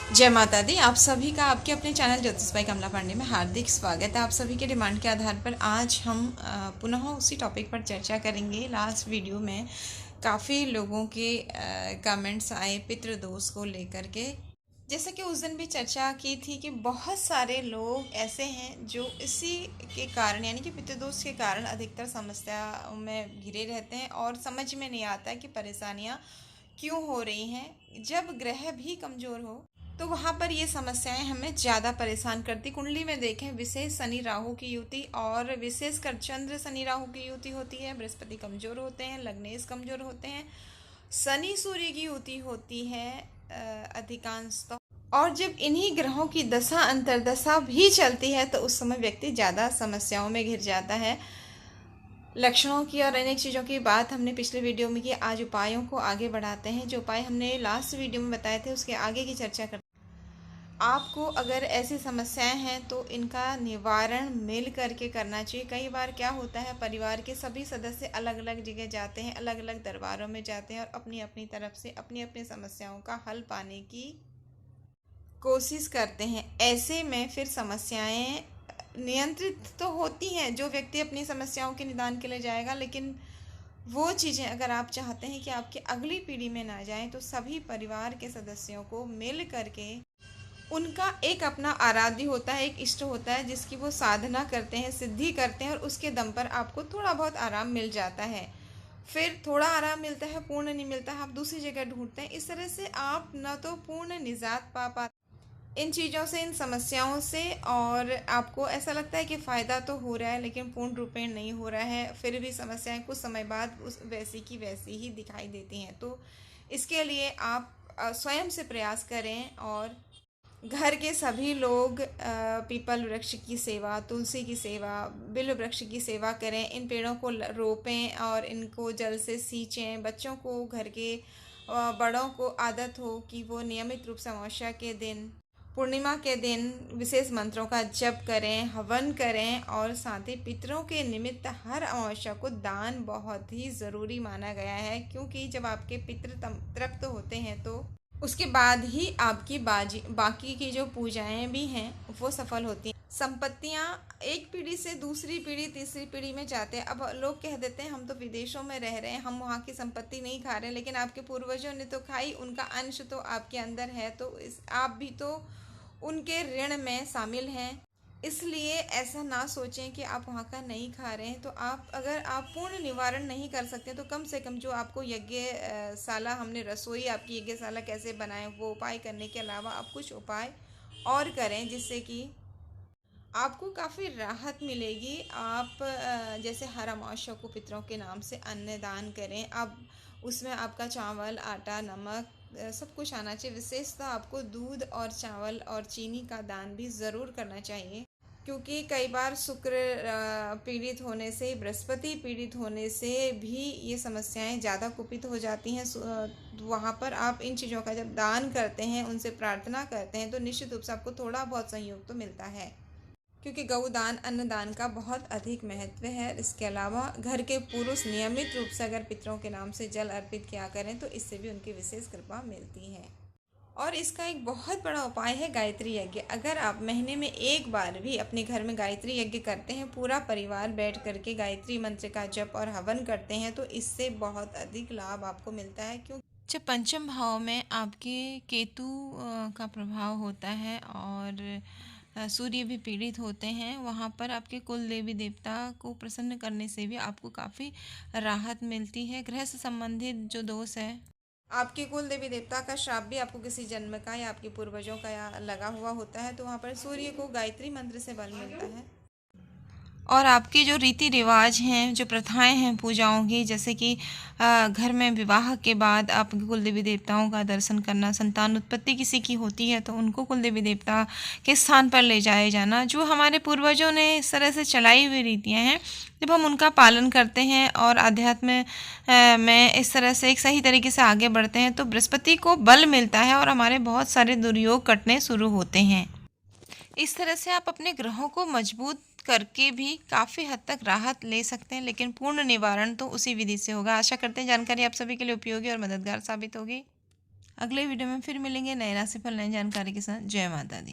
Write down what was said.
जय माता दी। आप सभी का आपके अपने चैनल ज्योतिष भाई कमला पांडे में हार्दिक स्वागत है। आप सभी के डिमांड के आधार पर आज हम पुनः उसी टॉपिक पर चर्चा करेंगे। लास्ट वीडियो में काफ़ी लोगों के कमेंट्स आए पितृदोष को लेकर के। जैसे कि उस दिन भी चर्चा की थी कि बहुत सारे लोग ऐसे हैं जो इसी के कारण यानी कि पितृदोष के कारण अधिकतर समस्या में घिरे रहते हैं और समझ में नहीं आता है कि परेशानियां क्यों हो रही हैं। जब ग्रह भी कमज़ोर हो तो वहाँ पर ये समस्याएं हमें ज़्यादा परेशान करती। कुंडली में देखें, विशेष शनि राहु की युति और विशेष कर चंद्र शनि राहु की युति होती है। बृहस्पति कमज़ोर होते हैं, लग्नेश कमज़ोर होते हैं, शनि सूर्य की युति होती है अधिकांशतः। और जब इन्हीं ग्रहों की दशा अंतर्दशा भी चलती है तो उस समय व्यक्ति ज़्यादा समस्याओं में घिर जाता है। लक्षणों की और अनेक चीज़ों की बात हमने पिछले वीडियो में की। आज उपायों को आगे बढ़ाते हैं। जो उपाय हमने लास्ट वीडियो में बताए थे उसके आगे की चर्चा करते हैं। आपको अगर ऐसी समस्याएं हैं तो इनका निवारण मिल करके करना चाहिए। कई बार क्या होता है, परिवार के सभी सदस्य अलग अलग जगह जाते हैं, अलग अलग दरबारों में जाते हैं और अपनी अपनी तरफ से अपनी अपनी समस्याओं का हल पाने की कोशिश करते हैं। ऐसे में फिर समस्याएं नियंत्रित तो होती हैं, जो व्यक्ति अपनी समस्याओं के निदान के लिए जाएगा, लेकिन वो चीज़ें अगर आप चाहते हैं कि आपकी अगली पीढ़ी में ना जाएं तो सभी परिवार के सदस्यों को मिल करके उनका एक अपना आराध्य होता है, एक इष्ट होता है जिसकी वो साधना करते हैं, सिद्धि करते हैं और उसके दम पर आपको थोड़ा बहुत आराम मिल जाता है। फिर थोड़ा आराम मिलता है, पूर्ण नहीं मिलता है, आप दूसरी जगह ढूंढते हैं। इस तरह से आप न तो पूर्ण निजात पा पाते इन चीज़ों से, इन समस्याओं से, और आपको ऐसा लगता है कि फ़ायदा तो हो रहा है लेकिन पूर्ण रूपेण नहीं हो रहा है। फिर भी समस्याएं कुछ समय बाद उस वैसी की वैसी ही दिखाई देती हैं। तो इसके लिए आप स्वयं से प्रयास करें और घर के सभी लोग पीपल वृक्ष की सेवा, तुलसी की सेवा, बिल्व वृक्ष की सेवा करें। इन पेड़ों को रोपें और इनको जल से सींचें। बच्चों को, घर के बड़ों को आदत हो कि वो नियमित रूप से अमावस्या के दिन, पूर्णिमा के दिन विशेष मंत्रों का जप करें, हवन करें और साथ ही पितरों के निमित्त हर अमावस्या को दान बहुत ही ज़रूरी माना गया है। क्योंकि जब आपके पितृ तृप्त होते हैं तो उसके बाद ही आपकी बाकी की जो पूजाएं भी हैं वो सफल होती हैं। संपत्तियां एक पीढ़ी से दूसरी पीढ़ी, तीसरी पीढ़ी में जाते हैं। अब लोग कह देते हैं हम तो विदेशों में रह रहे हैं, हम वहाँ की संपत्ति नहीं खा रहे, लेकिन आपके पूर्वजों ने तो खाई, उनका अंश तो आपके अंदर है। तो आप भी तो उनके ऋण में शामिल हैं। इसलिए ऐसा ना सोचें कि आप वहाँ का नहीं खा रहे हैं। तो आप, अगर आप पूर्ण निवारण नहीं कर सकते तो कम से कम जो आपको यज्ञशाला, हमने रसोई आपकी यज्ञशाला कैसे बनाएं, वो उपाय करने के अलावा आप कुछ उपाय और करें जिससे कि आपको काफ़ी राहत मिलेगी। आप जैसे हर अमावस्या को पितरों के नाम से अन्न दान करें। अब उसमें आपका चावल, आटा, नमक सब कुछ आना चाहिए। विशेषतः आपको दूध और चावल और चीनी का दान भी ज़रूर करना चाहिए। क्योंकि कई बार शुक्र पीड़ित होने से, बृहस्पति पीड़ित होने से भी ये समस्याएं ज़्यादा कुपित हो जाती हैं। वहाँ पर आप इन चीज़ों का जब दान करते हैं, उनसे प्रार्थना करते हैं तो निश्चित रूप से आपको थोड़ा बहुत सहयोग तो मिलता है। क्योंकि गौदान, अन्नदान का बहुत अधिक महत्व है। इसके अलावा घर के पुरुष नियमित रूप से अगर पितरों के नाम से जल अर्पित किया करें तो इससे भी उनकी विशेष कृपा मिलती है। और इसका एक बहुत बड़ा उपाय है गायत्री यज्ञ। अगर आप महीने में एक बार भी अपने घर में गायत्री यज्ञ करते हैं, पूरा परिवार बैठ करके गायत्री मंत्र का जप और हवन करते हैं, तो इससे बहुत अधिक लाभ आपको मिलता है। क्यों, जब पंचम भाव में आपके केतु का प्रभाव होता है और सूर्य भी पीड़ित होते हैं, वहाँ पर आपके कुल देवी देवता को प्रसन्न करने से भी आपको काफ़ी राहत मिलती है। ग्रह से संबंधित जो दोष है, आपके कुल देवी देवता का श्राप भी आपको किसी जन्म का या आपके पूर्वजों का या लगा हुआ होता है, तो वहाँ पर सूर्य को गायत्री मंत्र से बल मिलता है। और आपके जो रीति रिवाज हैं, जो प्रथाएं हैं पूजाओं की, जैसे कि घर में विवाह के बाद आपके कुल देवी देवताओं का दर्शन करना, संतान उत्पत्ति किसी की होती है तो उनको कुल देवी देवता के स्थान पर ले जाए जाना, जो हमारे पूर्वजों ने इस तरह से चलाई हुई रीतियाँ हैं, जब हम उनका पालन करते हैं और अध्यात्म में इस तरह से एक सही तरीके से आगे बढ़ते हैं तो बृहस्पति को बल मिलता है और हमारे बहुत सारे दुर्योग कटने शुरू होते हैं। इस तरह से आप अपने ग्रहों को मजबूत करके भी काफ़ी हद तक राहत ले सकते हैं, लेकिन पूर्ण निवारण तो उसी विधि से होगा। आशा करते हैं जानकारी आप सभी के लिए उपयोगी और मददगार साबित होगी। अगले वीडियो में फिर मिलेंगे नए राशिफल नई जानकारी के साथ। जय माता दी।